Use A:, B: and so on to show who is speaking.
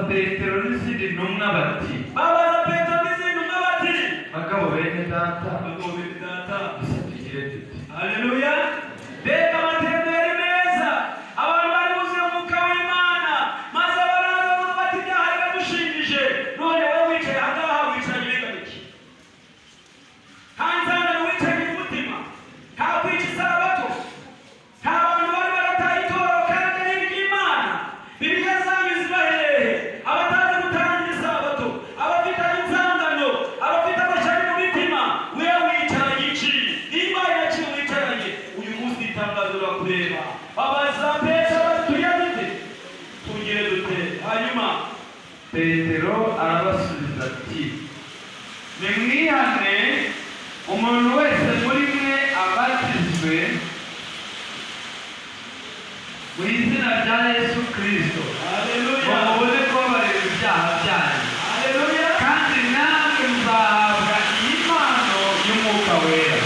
A: Petero n'izindi ntumwa bati,
B: babaza Petero n'izindi ntumwa bati,
A: bagabo bene data, tugire tuti.
B: Haleluya. Mbega amateraniro meza, abantu bari buzuye umwuka w'Imana, maze baraza bati ibyaha biradushimije, none wowe wicaye ahangaha wicaranye bingana iki? Hanze hano wicaye mu mutima, nta kwica isabato, nta bantu bari barataye itoro kandi ari iry'Imana. Bibiliya zanyu ziba hehe? Abatazi gutangira isabato, abafitanye inzangano, abafite amashari mu mitima, wewe wicaranye iki? N'Imana yaciye wicaranye, uyu munsi itangazo urakureba. Babaza Petero tujya dute? Tugire dute? Hanyuma
A: Petero arabasubiza ati, nimwihane, umuntu wese muri mwe abatizwe mu izina rya Yesu Kristo,
B: haleluya,
A: mubone kubabarira ibyaha byanyu,
B: haleluya,
A: kandi namwe muzahabwa iyi mpano y'Umwuka Wera.